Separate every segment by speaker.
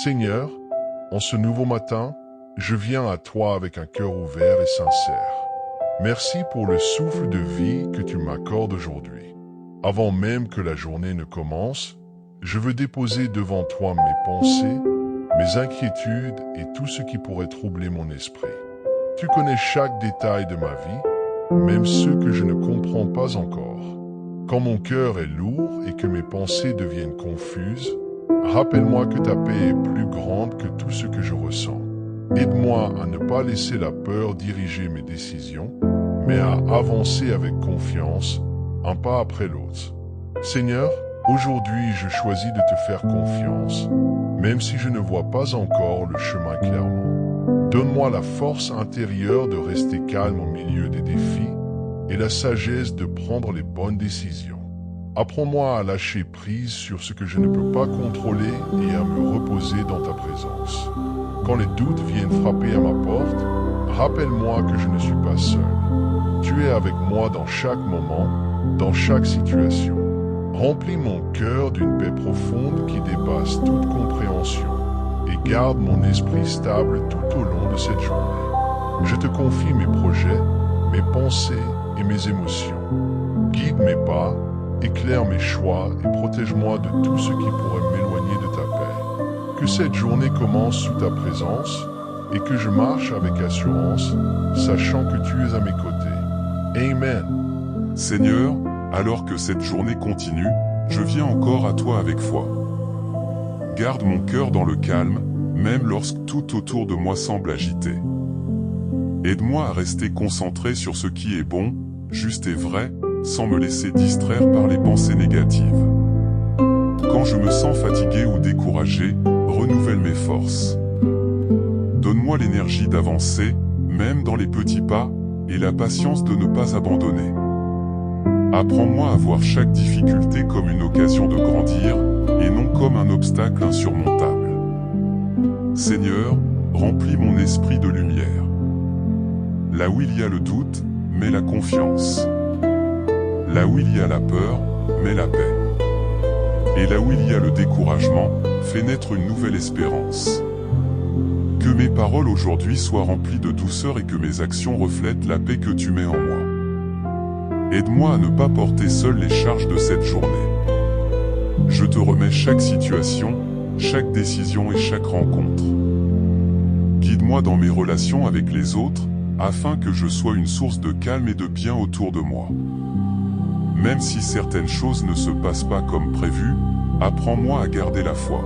Speaker 1: Seigneur, en ce nouveau matin, je viens à toi avec un cœur ouvert et sincère. Merci pour le souffle de vie que tu m'accordes aujourd'hui. Avant même que la journée ne commence, je veux déposer devant toi mes pensées, mes inquiétudes et tout ce qui pourrait troubler mon esprit. Tu connais chaque détail de ma vie, même ceux que je ne comprends pas encore. Quand mon cœur est lourd et que mes pensées deviennent confuses, rappelle-moi que ta paix est plus grande que tout ce que je ressens. Aide-moi à ne pas laisser la peur diriger mes décisions, mais à avancer avec confiance, un pas après l'autre. Seigneur, aujourd'hui je choisis de te faire confiance, même si je ne vois pas encore le chemin clairement. Donne-moi la force intérieure de rester calme au milieu des défis et la sagesse de prendre les bonnes décisions. Apprends-moi à lâcher prise sur ce que je ne peux pas contrôler et à me reposer dans ta présence. Quand les doutes viennent frapper à ma porte, rappelle-moi que je ne suis pas seul. Tu es avec moi dans chaque moment, dans chaque situation. Remplis mon cœur d'une paix profonde qui dépasse toute compréhension et garde mon esprit stable tout au long de cette journée. Je te confie mes projets, mes pensées et mes émotions. Guide mes pas, éclaire mes choix et protège-moi de tout ce qui pourrait m'éloigner de ta paix. Que cette journée commence sous ta présence et que je marche avec assurance, sachant que tu es à mes côtés. Amen.
Speaker 2: Seigneur, alors que cette journée continue, je viens encore à toi avec foi. Garde mon cœur dans le calme, même lorsque tout autour de moi semble agité. Aide-moi à rester concentré sur ce qui est bon, juste et vrai, sans me laisser distraire par les pensées négatives. Quand je me sens fatigué ou découragé, renouvelle mes forces. Donne-moi l'énergie d'avancer, même dans les petits pas, et la patience de ne pas abandonner. Apprends-moi à voir chaque difficulté comme une occasion de grandir, et non comme un obstacle insurmontable. Seigneur, remplis mon esprit de lumière. Là où il y a le doute, mets la confiance. Là où il y a la peur, mets la paix. Et là où il y a le découragement, fais naître une nouvelle espérance. Que mes paroles aujourd'hui soient remplies de douceur et que mes actions reflètent la paix que tu mets en moi. Aide-moi à ne pas porter seul les charges de cette journée. Je te remets chaque situation, chaque décision et chaque rencontre. Guide-moi dans mes relations avec les autres, afin que je sois une source de calme et de bien autour de moi. Même si certaines choses ne se passent pas comme prévu, apprends-moi à garder la foi.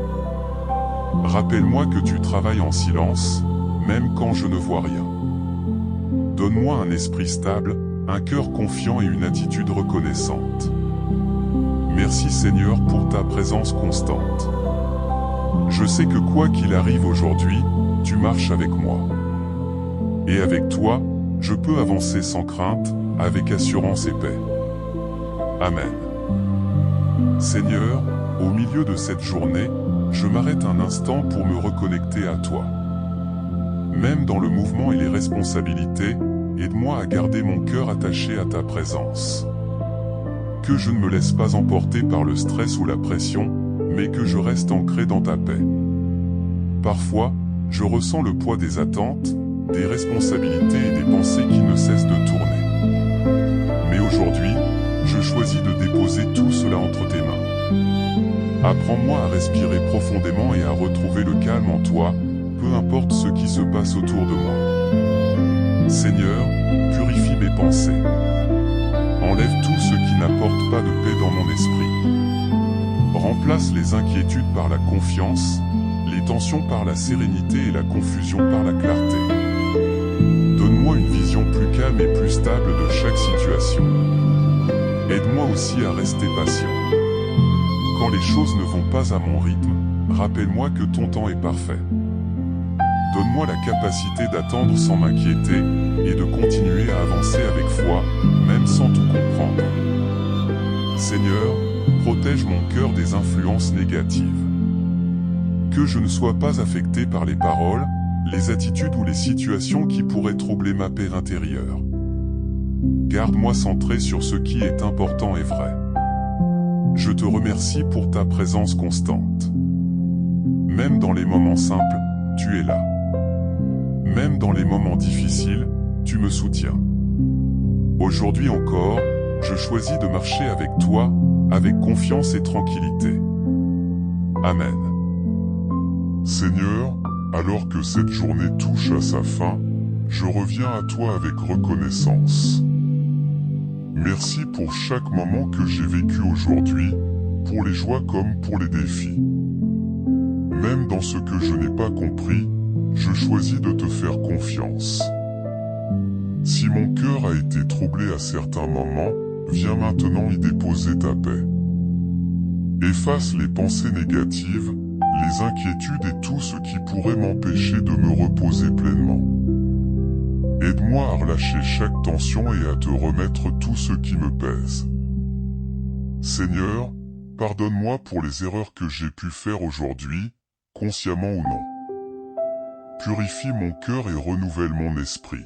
Speaker 2: Rappelle-moi que tu travailles en silence, même quand je ne vois rien. Donne-moi un esprit stable, un cœur confiant et une attitude reconnaissante. Merci Seigneur pour ta présence constante. Je sais que quoi qu'il arrive aujourd'hui, tu marches avec moi. Et avec toi, je peux avancer sans crainte, avec assurance et paix. Amen. Seigneur, au milieu de cette journée, je m'arrête un instant pour me reconnecter à toi. Même dans le mouvement et les responsabilités, aide-moi à garder mon cœur attaché à ta présence. Que je ne me laisse pas emporter par le stress ou la pression, mais que je reste ancré dans ta paix. Parfois, je ressens le poids des attentes, des responsabilités et des pensées qui ne cessent de tourner. Mais aujourd'hui, je choisis de déposer tout cela entre tes mains. Apprends-moi à respirer profondément et à retrouver le calme en toi, peu importe ce qui se passe autour de moi. Seigneur, purifie mes pensées. Enlève tout ce qui n'apporte pas de paix dans mon esprit. Remplace les inquiétudes par la confiance, les tensions par la sérénité et la confusion par la clarté. Donne-moi une vision plus calme et plus stable de chaque situation. Aide-moi aussi à rester patient. Quand les choses ne vont pas à mon rythme, rappelle-moi que ton temps est parfait. Donne-moi la capacité d'attendre sans m'inquiéter et de continuer à avancer avec foi, même sans tout comprendre. Seigneur, protège mon cœur des influences négatives. Que je ne sois pas affecté par les paroles, les attitudes ou les situations qui pourraient troubler ma paix intérieure. Garde-moi centré sur ce qui est important et vrai. Je te remercie pour ta présence constante. Même dans les moments simples, tu es là. Même dans les moments difficiles, tu me soutiens. Aujourd'hui encore, je choisis de marcher avec toi, avec confiance et tranquillité. Amen.
Speaker 1: Seigneur, alors que cette journée touche à sa fin, je reviens à toi avec reconnaissance. Merci pour chaque moment que j'ai vécu aujourd'hui, pour les joies comme pour les défis. Même dans ce que je n'ai pas compris, je choisis de te faire confiance. Si mon cœur a été troublé à certains moments, viens maintenant y déposer ta paix. Efface les pensées négatives, les inquiétudes et tout ce qui pourrait m'empêcher de me reposer pleinement. Aide-moi à relâcher chaque tension et à te remettre tout ce qui me pèse. Seigneur, pardonne-moi pour les erreurs que j'ai pu faire aujourd'hui, consciemment ou non. Purifie mon cœur et renouvelle mon esprit.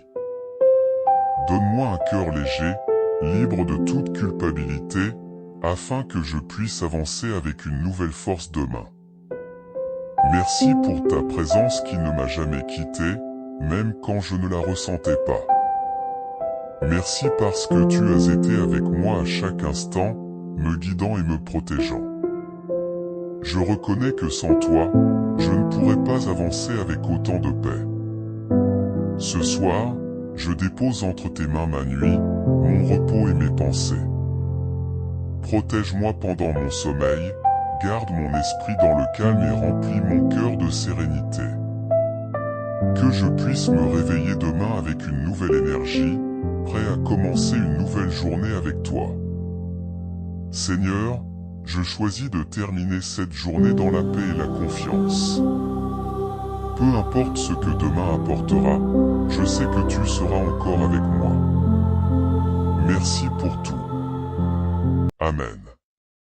Speaker 1: Donne-moi un cœur léger, libre de toute culpabilité, afin que je puisse avancer avec une nouvelle force demain. Merci pour ta présence qui ne m'a jamais quitté, même quand je ne la ressentais pas. Merci parce que tu as été avec moi à chaque instant, me guidant et me protégeant. Je reconnais que sans toi, je ne pourrais pas avancer avec autant de paix. Ce soir, je dépose entre tes mains ma nuit, mon repos et mes pensées. Protège-moi pendant mon sommeil, garde mon esprit dans le calme et remplis mon cœur de sérénité. Que je puisse me réveiller demain avec une nouvelle énergie, prêt à commencer une nouvelle journée avec toi. Seigneur, je choisis de terminer cette journée dans la paix et la confiance. Peu importe ce que demain apportera, je sais que tu seras encore avec moi. Merci pour tout. Amen.